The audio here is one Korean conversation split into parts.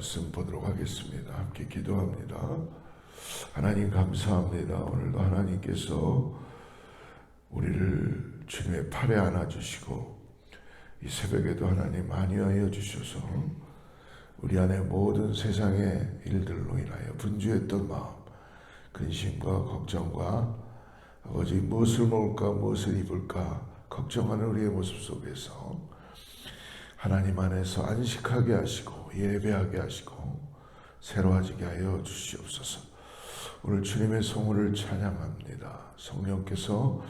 말씀 보도록 하겠습니다. 함께 기도합니다. 하나님 감사합니다. 오늘도 하나님께서 우리를 주님의 팔에 안아주시고 이 새벽에도 하나님 만유하여 주셔서 우리 안에 모든 세상의 일들로 인하여 분주했던 마음, 근심과 걱정과 아버지 무엇을 먹을까 무엇을 입을까 걱정하는 우리의 모습 속에서 하나님 안에서 안식하게 하시고 예배하게 하시고 새로워지게 하여 주시옵소서. 오늘 주님의 성호를 찬양합니다. 성령께서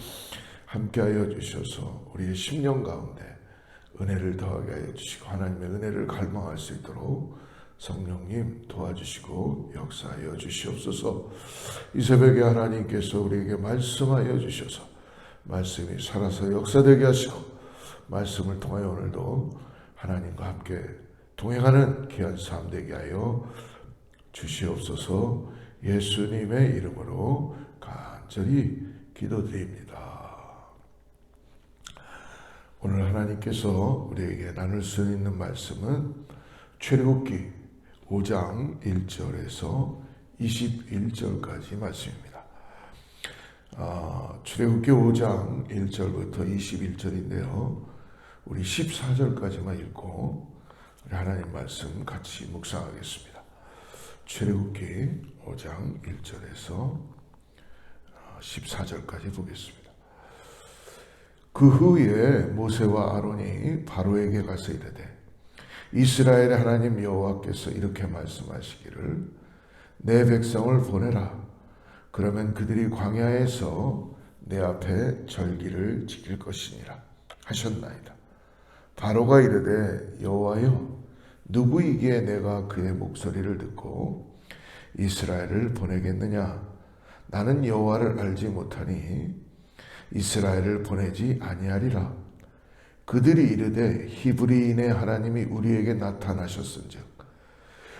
함께하여 주셔서 우리의 심령 가운데 은혜를 더하게 하여 주시고 하나님의 은혜를 갈망할 수 있도록 성령님 도와주시고 역사하여 주시옵소서. 이 새벽에 하나님께서 우리에게 말씀하여 주셔서 말씀이 살아서 역사되게 하시고 말씀을 통하여 오늘도 하나님과 함께 동행하는 귀한 삶 되게 하여 주시옵소서. 예수님의 이름으로 간절히 기도드립니다. 오늘 하나님께서 우리에게 나눌 수 있는 말씀은 출애굽기 5장 1절에서 21절까지 말씀입니다. 출애굽기 5장 1절부터 21절인데요. 우리 14절까지만 읽고 우리 하나님 말씀 같이 묵상하겠습니다. 출애굽기 5장 1절에서 14절까지 보겠습니다. 그 후에 모세와 아론이 바로에게 가서 이르되 이스라엘의 하나님 여호와께서 이렇게 말씀하시기를 내 백성을 보내라. 그러면 그들이 광야에서 내 앞에 절기를 지킬 것이니라 하셨나이다. 바로가 이르되 여호와여 누구이기에 내가 그의 목소리를 듣고 이스라엘을 보내겠느냐? 나는 여호와를 알지 못하니 이스라엘을 보내지 아니하리라. 그들이 이르되 히브리인의 하나님이 우리에게 나타나셨은즉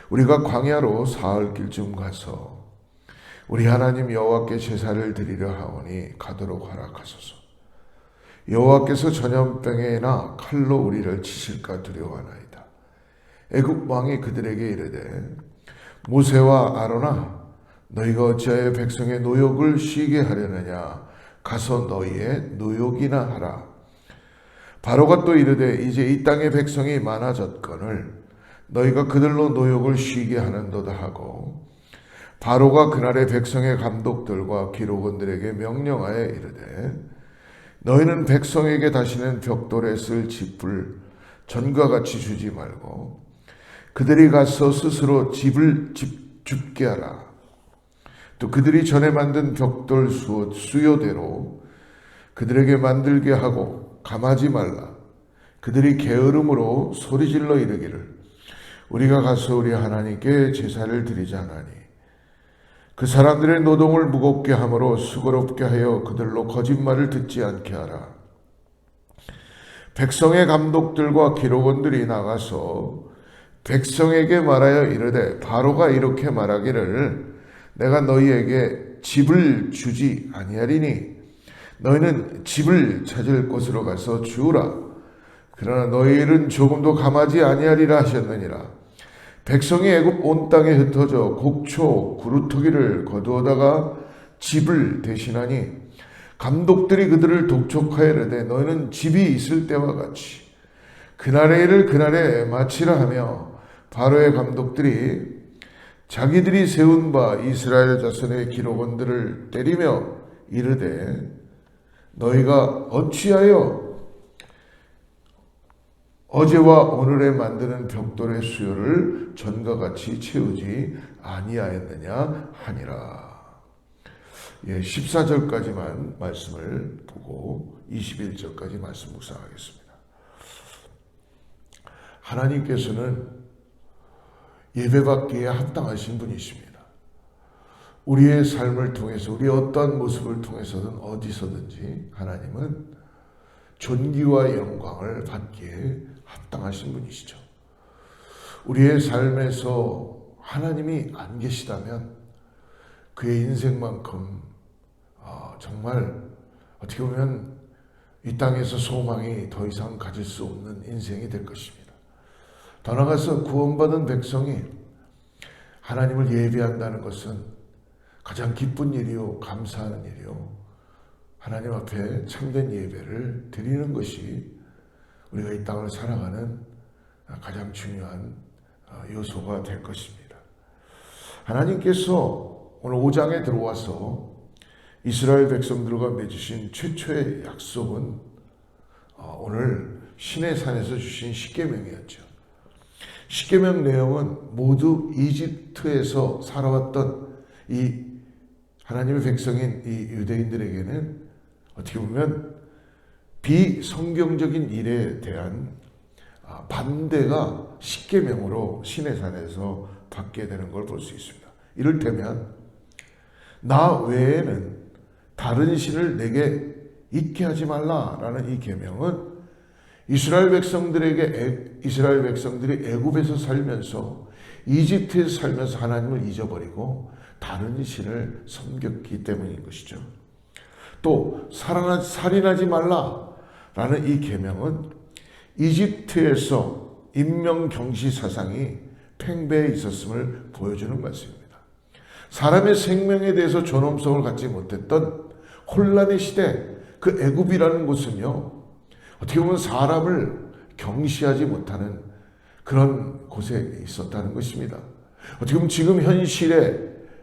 우리가 광야로 사흘 길쯤 가서 우리 하나님 여호와께 제사를 드리려 하오니 가도록 허락하소서. 여호와께서 전염병에나 칼로 우리를 치실까 두려워하나이다. 애굽 왕이 그들에게 이르되 모세와 아론아 너희가 어찌하여 백성의 노역을 쉬게 하려느냐? 가서 너희의 노역이나 하라. 바로가 또 이르되 이제 이 땅의 백성이 많아졌거늘 너희가 그들로 노역을 쉬게 하는도다 하고 바로가 그날의 백성의 감독들과 기록원들에게 명령하여 이르되 너희는 백성에게 다시는 벽돌에 쓸 짚을 전과 같이 주지 말고 그들이 가서 스스로 집을 줍게 하라. 또 그들이 전에 만든 벽돌 수요대로 그들에게 만들게 하고 감하지 말라. 그들이 게으름으로 소리질러 이르기를 우리가 가서 우리 하나님께 제사를 드리자 하나니 그 사람들의 노동을 무겁게 함으로 수고롭게 하여 그들로 거짓말을 듣지 않게 하라. 백성의 감독들과 기록원들이 나가서 백성에게 말하여 이르되 바로가 이렇게 말하기를 내가 너희에게 집을 주지 아니하리니 너희는 집을 찾을 곳으로 가서 주우라. 그러나 너희는 조금도 감하지 아니하리라 하셨느니라. 백성이 애굽 온 땅에 흩어져 곡초 구루터기를 거두어다가 집을 대신하니 감독들이 그들을 독촉하여 이르되 너희는 집이 있을 때와 같이 그날의 일을 그날에 마치라 하며 바로의 감독들이 자기들이 세운 바 이스라엘 자손의 기록원들을 때리며 이르되 너희가 어찌하여 어제와 오늘에 만드는 벽돌의 수요를 전과 같이 채우지 아니하였느냐 하니라. 14절까지만 말씀을 보고 21절까지 말씀 묵상하겠습니다. 하나님께서는 예배받기에 합당하신 분이십니다. 우리의 삶을 통해서 우리의 어떠한 모습을 통해서든 어디서든지 하나님은 존귀와 영광을 받기에 합당하신 분이시죠. 우리의 삶에서 하나님이 안 계시다면 그의 인생만큼 정말 어떻게 보면 이 땅에서 소망이 더 이상 가질 수 없는 인생이 될 것입니다. 더 나아가서 구원받은 백성이 하나님을 예배한다는 것은 가장 기쁜 일이요, 감사하는 일이요, 하나님 앞에 참된 예배를 드리는 것이 우리가 이 땅을 살아가는 가장 중요한 요소가 될 것입니다. 하나님께서 오늘 5장에 들어와서 이스라엘 백성들과 맺으신 최초의 약속은 오늘 시내산에서 주신 십계명이었죠. 십계명 내용은 모두 이집트에서 살아왔던 이 하나님의 백성인 이 유대인들에게는 어떻게 보면 비성경적인 일에 대한 반대가 십계명으로 시내산에서 받게 되는 걸 볼 수 있습니다. 이를테면 나 외에는 다른 신을 내게 있게 하지 말라라는 이 계명은 이스라엘 백성들이 애굽에서 살면서 이집트에서 살면서 하나님을 잊어버리고 다른 신을 섬겼기 때문인 것이죠. 또 살인하지 말라라는 이 계명은 이집트에서 인명경시 사상이 팽배해 있었음을 보여주는 말씀입니다. 사람의 생명에 대해서 존엄성을 갖지 못했던 혼란의 시대, 그 애굽이라는 곳은요, 어떻게 보면 사람을 경시하지 못하는 그런 곳에 있었다는 것입니다. 어떻게 보면 지금 현실에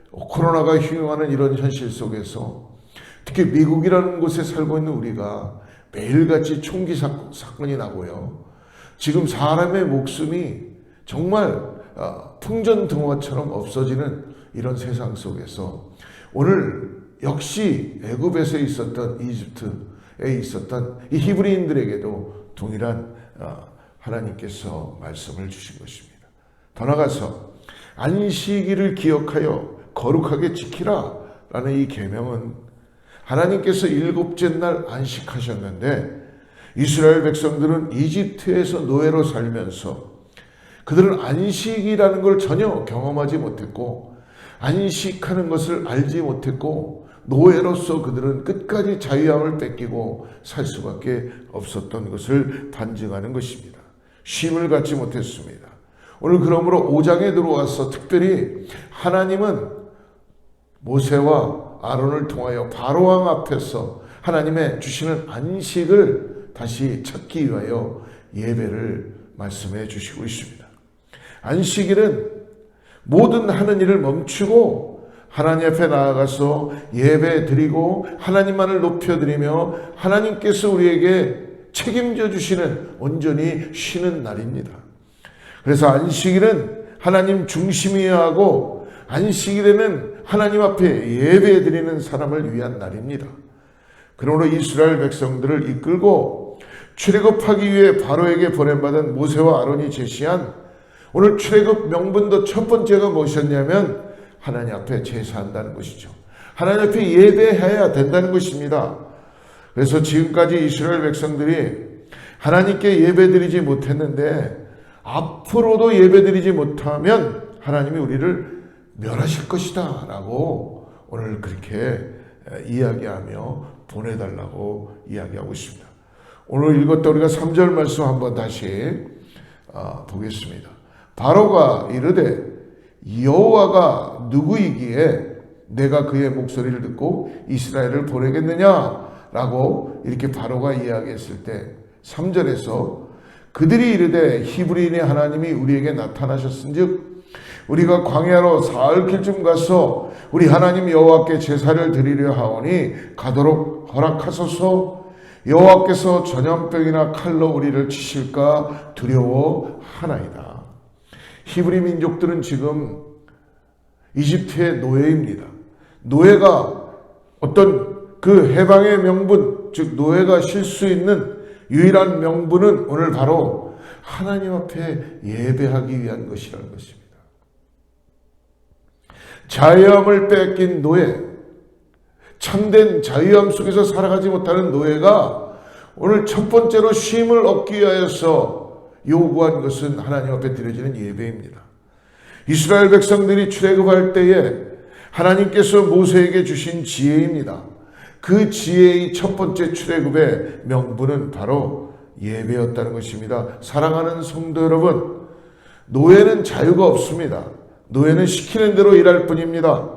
코로나가 흉흉하는 이런 현실 속에서 특히 미국이라는 곳에 살고 있는 우리가 매일같이 총기 사건이 나고요. 지금 사람의 목숨이 정말 풍전등화처럼 없어지는 이런 세상 속에서 오늘 역시 애굽에서 있었던 이집트에 있었던 이 히브리인들에게도 동일한 하나님께서 말씀을 주신 것입니다. 더 나아가서 안식일을 기억하여 거룩하게 지키라 라는 이 계명은 하나님께서 일곱째 날 안식하셨는데 이스라엘 백성들은 이집트에서 노예로 살면서 그들은 안식이라는 걸 전혀 경험하지 못했고 안식하는 것을 알지 못했고 노예로서 그들은 끝까지 자유함을 뺏기고 살 수밖에 없었던 것을 반증하는 것입니다. 쉼을 갖지 못했습니다. 오늘 그러므로 5장에 들어와서 특별히 하나님은 모세와 아론을 통하여 바로왕 앞에서 하나님의 주시는 안식을 다시 찾기 위하여 예배를 말씀해 주시고 있습니다. 안식일은 모든 하는 일을 멈추고 하나님 앞에 나아가서 예배 드리고 하나님만을 높여드리며 하나님께서 우리에게 책임져 주시는 온전히 쉬는 날입니다. 그래서 안식일은 하나님 중심이어야 하고 안식일에는 하나님 앞에 예배 드리는 사람을 위한 날입니다. 그러므로 이스라엘 백성들을 이끌고 출애굽하기 위해 바로에게 보냄받은 모세와 아론이 제시한 오늘 출애굽 명분도 첫 번째가 무엇이었냐면 하나님 앞에 제사한다는 것이죠. 하나님 앞에 예배해야 된다는 것입니다. 그래서 지금까지 이스라엘 백성들이 하나님께 예배드리지 못했는데 앞으로도 예배드리지 못하면 하나님이 우리를 멸하실 것이다 라고 오늘 그렇게 이야기하며 보내달라고 이야기하고 있습니다. 오늘 읽었던 우리가 3절 말씀 한번 다시 보겠습니다. 바로가 이르되 여호와가 누구이기에 내가 그의 목소리를 듣고 이스라엘을 보내겠느냐라고 이렇게 바로가 이야기했을 때 3절에서 그들이 이르되 히브리인의 하나님이 우리에게 나타나셨은즉 우리가 광야로 사흘길쯤 가서 우리 하나님 여호와께 제사를 드리려 하오니 가도록 허락하소서. 여호와께서 전염병이나 칼로 우리를 치실까 두려워하나이다. 히브리 민족들은 지금 이집트의 노예입니다. 노예가 어떤 그 해방의 명분, 즉 노예가 쉴 수 있는 유일한 명분은 오늘 바로 하나님 앞에 예배하기 위한 것이라는 것입니다. 자유함을 뺏긴 노예, 참된 자유함 속에서 살아가지 못하는 노예가 오늘 첫 번째로 쉼을 얻기 위하여서 요구한 것은 하나님 앞에 드려지는 예배입니다. 이스라엘 백성들이 출애굽할 때에 하나님께서 모세에게 주신 지혜입니다. 그 지혜의 첫 번째 출애굽의 명분은 바로 예배였다는 것입니다. 사랑하는 성도 여러분, 노예는 자유가 없습니다. 노예는 시키는 대로 일할 뿐입니다.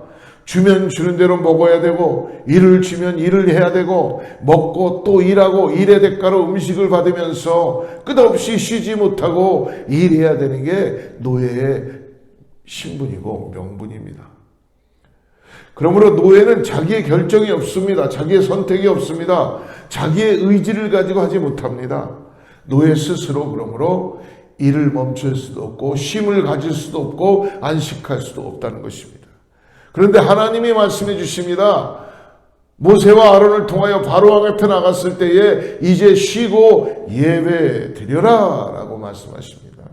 주면 주는 대로 먹어야 되고, 일을 주면 일을 해야 되고, 먹고 또 일하고 일의 대가로 음식을 받으면서 끝없이 쉬지 못하고 일해야 되는 게 노예의 신분이고 명분입니다. 그러므로 노예는 자기의 결정이 없습니다. 자기의 선택이 없습니다. 자기의 의지를 가지고 하지 못합니다. 노예 스스로 그러므로 일을 멈출 수도 없고 쉼을 가질 수도 없고 안식할 수도 없다는 것입니다. 그런데 하나님이 말씀해 주십니다. 모세와 아론을 통하여 바로왕 앞에 나갔을 때에 이제 쉬고 예배 드려라 라고 말씀하십니다.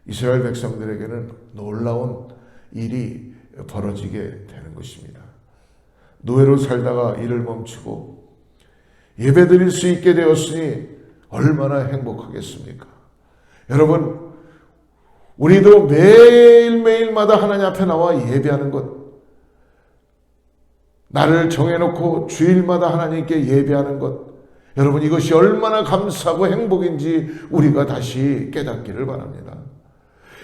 이스라엘 백성들에게는 놀라운 일이 벌어지게 되는 것입니다. 노예로 살다가 일을 멈추고 예배 드릴 수 있게 되었으니 얼마나 행복하겠습니까? 여러분, 우리도 매일매일마다 하나님 앞에 나와 예배하는 것, 나를 정해놓고 주일마다 하나님께 예배하는 것, 여러분 이것이 얼마나 감사하고 행복인지 우리가 다시 깨닫기를 바랍니다.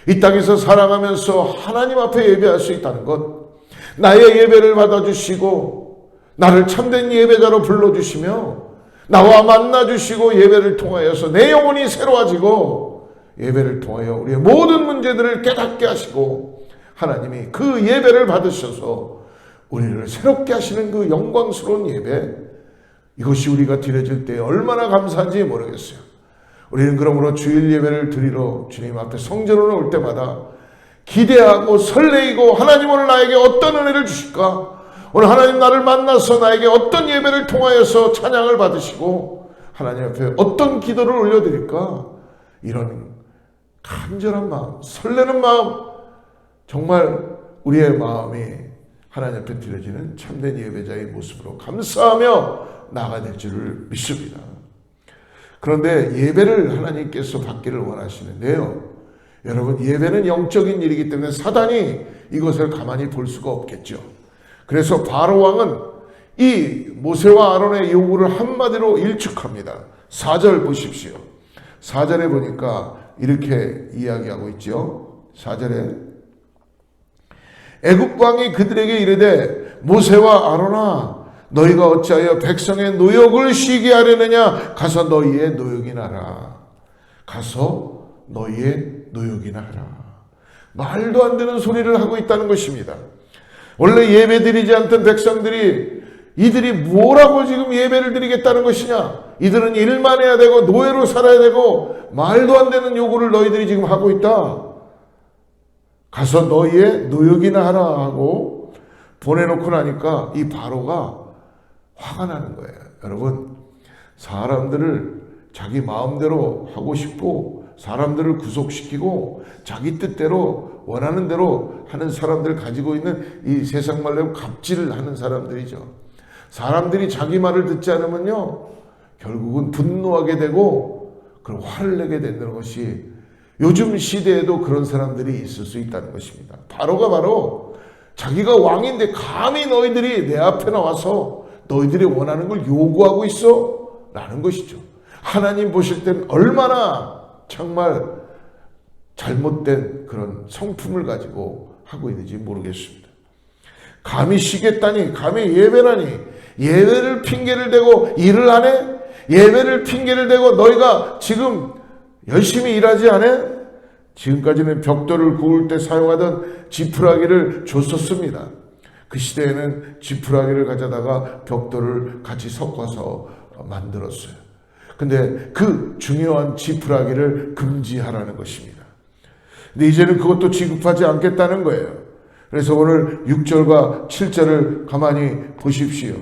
이 땅에서 살아가면서 하나님 앞에 예배할 수 있다는 것, 나의 예배를 받아주시고 나를 참된 예배자로 불러주시며 나와 만나주시고 예배를 통하여서 내 영혼이 새로워지고 예배를 통하여 우리의 모든 문제들을 깨닫게 하시고 하나님이 그 예배를 받으셔서 우리를 새롭게 하시는 그 영광스러운 예배, 이것이 우리가 드려질 때 얼마나 감사한지 모르겠어요. 우리는 그러므로 주일 예배를 드리러 주님 앞에 성전으로 올 때마다 기대하고 설레이고 하나님 오늘 나에게 어떤 은혜를 주실까? 오늘 하나님 나를 만나서 나에게 어떤 예배를 통하여서 찬양을 받으시고 하나님 앞에 어떤 기도를 올려드릴까? 이런 간절한 마음, 설레는 마음, 정말 우리의 마음이 하나님 앞에 드려지는 참된 예배자의 모습으로 감사하며 나아가야 될 줄을 믿습니다. 그런데 예배를 하나님께서 받기를 원하시는데요. 여러분, 예배는 영적인 일이기 때문에 사단이 이것을 가만히 볼 수가 없겠죠. 그래서 바로왕은 이 모세와 아론의 요구를 한마디로 일축합니다. 4절 보십시오. 4절에 보니까 이렇게 이야기하고 있죠. 4절에 애굽 왕이 그들에게 이르되 모세와 아론아 너희가 어찌하여 백성의 노역을 쉬게 하려느냐? 가서 너희의 노역이나 하라. 가서 너희의 노역이나 하라. 말도 안 되는 소리를 하고 있다는 것입니다. 원래 예배 드리지 않던 백성들이 이들이 뭐라고 지금 예배를 드리겠다는 것이냐? 이들은 일만 해야 되고 노예로 살아야 되고 말도 안 되는 요구를 너희들이 지금 하고 있다. 가서 너희의 노역이나 하라 하고 보내놓고 나니까 이 바로가 화가 나는 거예요. 여러분, 사람들을 자기 마음대로 하고 싶고 사람들을 구속시키고 자기 뜻대로 원하는 대로 하는 사람들을 가지고 있는 이 세상 말로 하면 갑질을 하는 사람들이죠. 사람들이 자기 말을 듣지 않으면요 결국은 분노하게 되고 그런 화를 내게 된다는 것이 요즘 시대에도 그런 사람들이 있을 수 있다는 것입니다. 바로가 바로 자기가 왕인데 감히 너희들이 내 앞에 나와서 너희들이 원하는 걸 요구하고 있어? 라는 것이죠. 하나님 보실 땐 얼마나 정말 잘못된 그런 성품을 가지고 하고 있는지 모르겠습니다. 감히 쉬겠다니, 감히 예배라니, 예배를 핑계를 대고 일을 안 해? 예배를 핑계를 대고 너희가 지금 열심히 일하지 않아? 지금까지는 벽돌을 구울 때 사용하던 지푸라기를 줬었습니다. 그 시대에는 지푸라기를 가져다가 벽돌을 같이 섞어서 만들었어요. 근데 그 중요한 지푸라기를 금지하라는 것입니다. 근데 이제는 그것도 지급하지 않겠다는 거예요. 그래서 오늘 6절과 7절을 가만히 보십시오.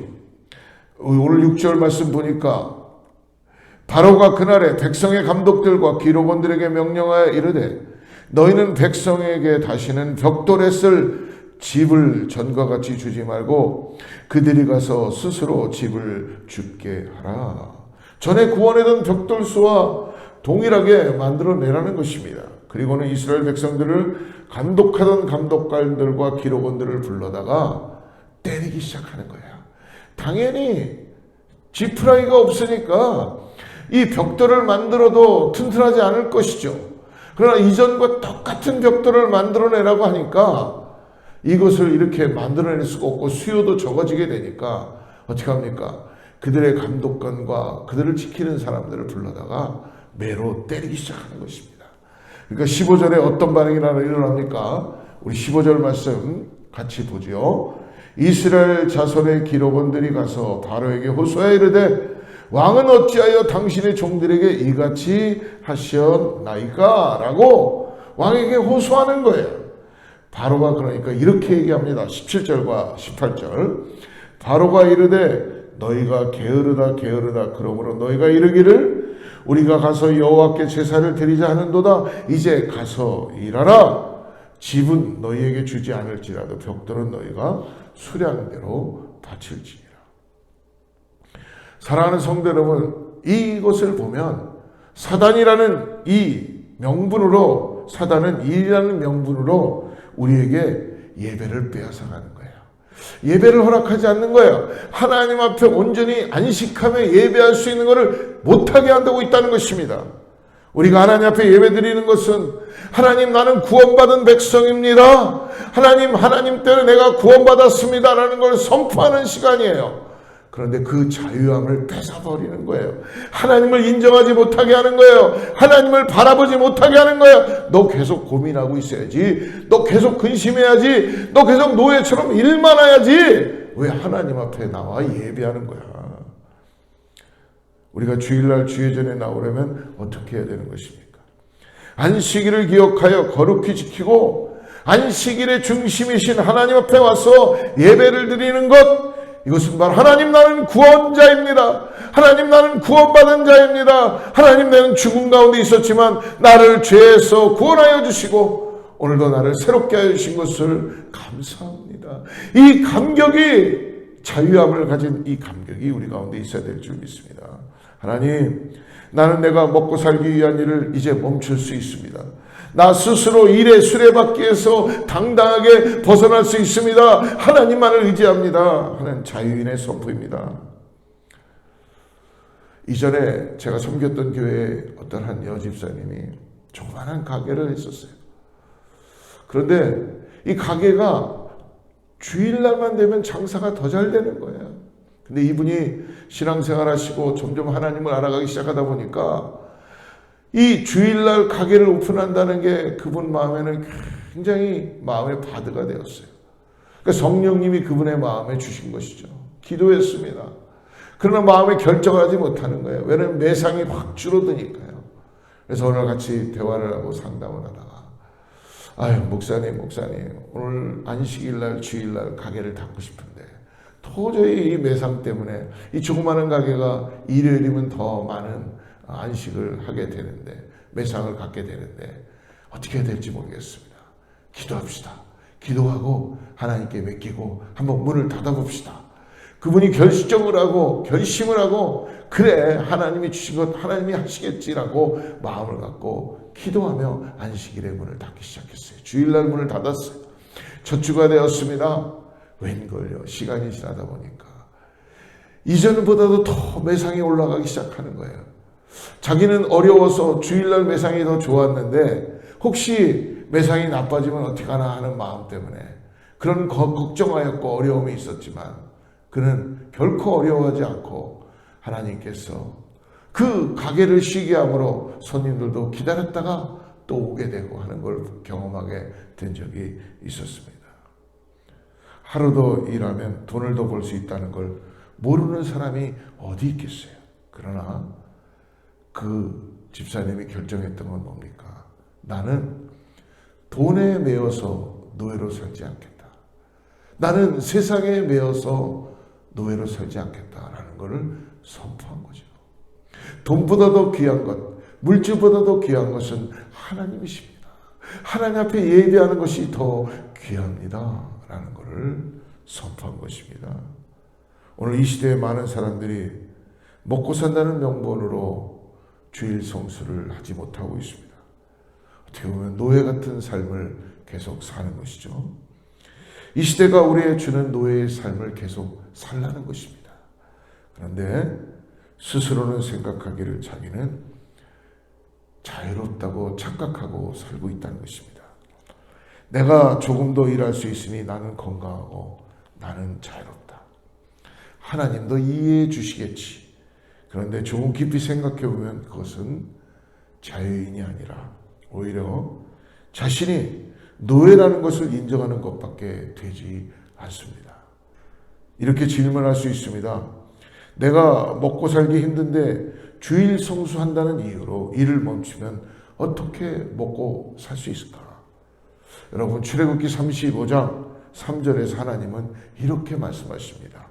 오늘 6절 말씀 보니까 바로가 그날에 백성의 감독들과 기록원들에게 명령하여 이르되 너희는 백성에게 다시는 벽돌에 쓸 집을 전과 같이 주지 말고 그들이 가서 스스로 집을 짓게 하라. 전에 구원하던 벽돌수와 동일하게 만들어내라는 것입니다. 그리고는 이스라엘 백성들을 감독하던 감독관들과 기록원들을 불러다가 때리기 시작하는 거예요. 당연히 지푸라기가 없으니까 이 벽돌을 만들어도 튼튼하지 않을 것이죠. 그러나 이전과 똑같은 벽돌을 만들어내라고 하니까 이것을 이렇게 만들어낼 수가 없고 수요도 적어지게 되니까 어떻게 합니까? 그들의 감독관과 그들을 지키는 사람들을 불러다가 매로 때리기 시작하는 것입니다. 그러니까 15절에 어떤 반응이 일어납니까? 우리 15절 말씀 같이 보죠. 이스라엘 자손의 기록원들이 가서 바로에게 호소하여 이르되 왕은 어찌하여 당신의 종들에게 이같이 하셨나이까? 라고 왕에게 호소하는 거예요. 바로가 그러니까 이렇게 얘기합니다. 17절과 18절. 바로가 이르되 너희가 게으르다 게으르다. 그러므로 너희가 이르기를 우리가 가서 여호와께 제사를 드리자 하는도다. 이제 가서 일하라. 집은 너희에게 주지 않을지라도 벽돌은 너희가 수량대로 바칠지니라. 사랑하는 성도 여러분, 이것을 보면 사단이라는 이 명분으로, 사단은 일이라는 명분으로 우리에게 예배를 빼앗아가는 거예요. 예배를 허락하지 않는 거예요. 하나님 앞에 온전히 안식하며 예배할 수 있는 것을 못하게 한다고 있다는 것입니다. 우리가 하나님 앞에 예배드리는 것은 하나님 나는 구원받은 백성입니다. 하나님 때문에 내가 구원받았습니다. 라는 걸 선포하는 시간이에요. 그런데 그 자유함을 뺏어버리는 거예요. 하나님을 인정하지 못하게 하는 거예요. 하나님을 바라보지 못하게 하는 거예요. 너 계속 고민하고 있어야지. 너 계속 근심해야지. 너 계속 노예처럼 일만 해야지. 왜 하나님 앞에 나와 예배하는 거야? 우리가 주일날 주예전에 나오려면 어떻게 해야 되는 것입니까? 안식일을 기억하여 거룩히 지키고 안식일의 중심이신 하나님 앞에 와서 예배를 드리는 것, 이것은 바로 하나님 나는 구원자입니다. 하나님 나는 구원받은 자입니다. 하나님 나는 죽음 가운데 있었지만 나를 죄에서 구원하여 주시고 오늘도 나를 새롭게 하여 주신 것을 감사합니다. 이 감격이, 자유함을 가진 이 감격이 우리 가운데 있어야 될 줄 믿습니다. 하나님, 나는 내가 먹고 살기 위한 일을 이제 멈출 수 있습니다. 나 스스로 일에 수레바퀴에서 당당하게 벗어날 수 있습니다. 하나님만을 의지합니다 하는 자유인의 선포입니다. 이전에 제가 섬겼던 교회에 어떤 한 여집사님이 조그마한 가게를 했었어요. 그런데 이 가게가 주일날만 되면 장사가 더 잘 되는 거예요. 근데 이분이 신앙생활 하시고 점점 하나님을 알아가기 시작하다 보니까 이 주일날 가게를 오픈한다는 게 그분 마음에는 굉장히 마음의 바드가 되었어요. 그러니까 성령님이 그분의 마음에 주신 것이죠. 기도했습니다. 그러나 마음에 결정하지 못하는 거예요. 왜냐하면 매상이 확 줄어드니까요. 그래서 오늘 같이 대화를 하고 상담을 하다가 아유 목사님 오늘 안식일날 주일날 가게를 닫고 싶은데 도저히 이 매상 때문에 이 조그마한 가게가 일요일이면 더 많은 안식을 하게 되는데 매상을 갖게 되는데 어떻게 해야 될지 모르겠습니다. 기도합시다. 기도하고 하나님께 맡기고 한번 문을 닫아봅시다. 그분이 결정을 하고 결심을 하고 그래 하나님이 주신 것 하나님이 하시겠지라고 마음을 갖고 기도하며 안식일에 문을 닫기 시작했어요. 주일날 문을 닫았어요. 첫 주가 되었습니다. 웬걸요, 시간이 지나다 보니까 이전보다도 더 매상이 올라가기 시작하는 거예요. 자기는 어려워서 주일날 매상이 더 좋았는데 혹시 매상이 나빠지면 어떡하나 하는 마음 때문에 그런 걱정하였고 어려움이 있었지만 그는 결코 어려워하지 않고 하나님께서 그 가게를 쉬게 함으로 손님들도 기다렸다가 또 오게 되고 하는 걸 경험하게 된 적이 있었습니다. 하루도 일하면 돈을 더 벌 수 있다는 걸 모르는 사람이 어디 있겠어요. 그러나 그 집사님이 결정했던 건 뭡니까? 나는 돈에 매여서 노예로 살지 않겠다. 나는 세상에 매여서 노예로 살지 않겠다라는 것을 선포한 거죠. 돈보다도 귀한 것, 물질보다도 귀한 것은 하나님이십니다. 하나님 앞에 예배하는 것이 더 귀합니다. 라는 것을 선포한 것입니다. 오늘 이 시대에 많은 사람들이 먹고 산다는 명분으로 주일 성수를 하지 못하고 있습니다. 어떻게 보면 노예 같은 삶을 계속 사는 것이죠. 이 시대가 우리의 주는 노예의 삶을 계속 살라는 것입니다. 그런데 스스로는 생각하기를 자기는 자유롭다고 착각하고 살고 있다는 것입니다. 내가 조금 더 일할 수 있으니 나는 건강하고 나는 자유롭다. 하나님도 이해해 주시겠지. 그런데 조금 깊이 생각해 보면 그것은 자유인이 아니라 오히려 자신이 노예라는 것을 인정하는 것밖에 되지 않습니다. 이렇게 질문할 수 있습니다. 내가 먹고 살기 힘든데 주일 성수한다는 이유로 일을 멈추면 어떻게 먹고 살 수 있을까? 여러분, 출애굽기 35장 3절에서 하나님은 이렇게 말씀하십니다.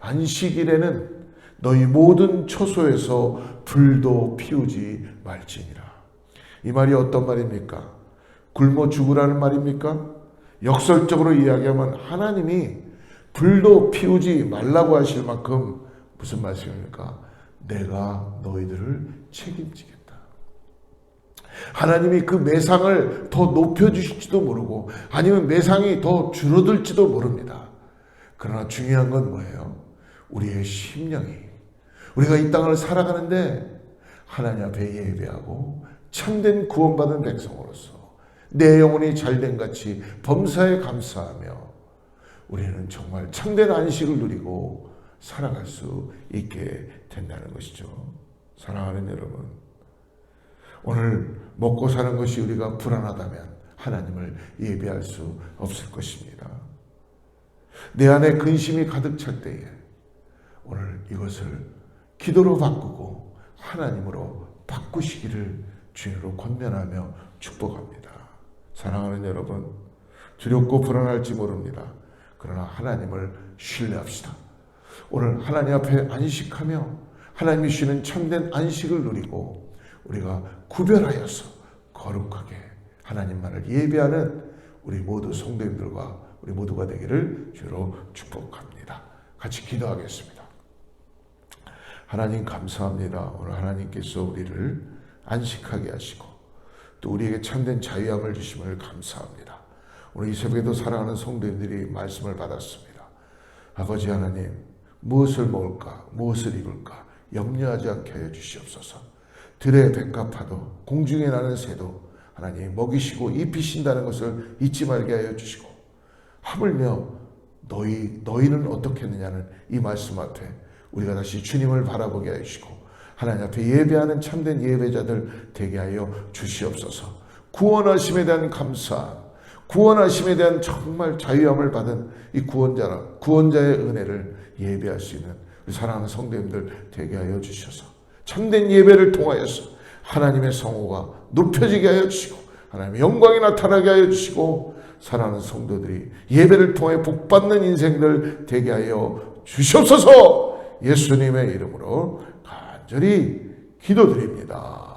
안식일에는 너희 모든 처소에서 불도 피우지 말지니라. 이 말이 어떤 말입니까? 굶어 죽으라는 말입니까? 역설적으로 이야기하면 하나님이 불도 피우지 말라고 하실 만큼 무슨 말씀입니까? 내가 너희들을 책임지겠다. 하나님이 그 매상을 더 높여주실지도 모르고 아니면 매상이 더 줄어들지도 모릅니다. 그러나 중요한 건 뭐예요? 우리의 심령이, 우리가 이 땅을 살아가는데 하나님 앞에 예배하고 참된 구원받은 백성으로서 내 영혼이 잘된 같이 범사에 감사하며 우리는 정말 참된 안식을 누리고 살아갈 수 있게 된다는 것이죠. 사랑하는 여러분, 오늘 먹고 사는 것이 우리가 불안하다면 하나님을 예배할 수 없을 것입니다. 내 안에 근심이 가득 찰 때에 오늘 이것을 기도로 바꾸고 하나님으로 바꾸시기를 주님으로 권면하며 축복합니다. 사랑하는 여러분, 두렵고 불안할지 모릅니다. 그러나 하나님을 신뢰합시다. 오늘 하나님 앞에 안식하며 하나님이 주시는 참된 안식을 누리고 우리가 구별하여서 거룩하게 하나님만을 예배하는 우리 모두 성도님들과 우리 모두가 되기를 주로 축복합니다. 같이 기도하겠습니다. 하나님 감사합니다. 오늘 하나님께서 우리를 안식하게 하시고 또 우리에게 참된 자유함을 주심을 감사합니다. 오늘 이 새벽에도 사랑하는 성도님들이 말씀을 받았습니다. 아버지 하나님, 무엇을 먹을까, 무엇을 입을까 염려하지 않게 하여 주시옵소서. 들의 백합화도 공중에 나는 새도 하나님 먹이시고 입히신다는 것을 잊지 말게 하여 주시고, 하물며 너희는 어떻게 했느냐는 이 말씀 앞에 우리가 다시 주님을 바라보게 하여 주시고 하나님 앞에 예배하는 참된 예배자들 되게 하여 주시옵소서. 구원하심에 대한 감사, 구원하심에 대한 정말 자유함을 받은 이 구원자의 은혜를 예배할 수 있는 우리 사랑하는 성도님들 되게 하여 주셔서 참된 예배를 통하여서 하나님의 성호가 높여지게 하여 주시고 하나님의 영광이 나타나게 하여 주시고 사랑하는 성도들이 예배를 통해 복받는 인생들 되게 하여 주시옵소서. 예수님의 이름으로 간절히 기도드립니다.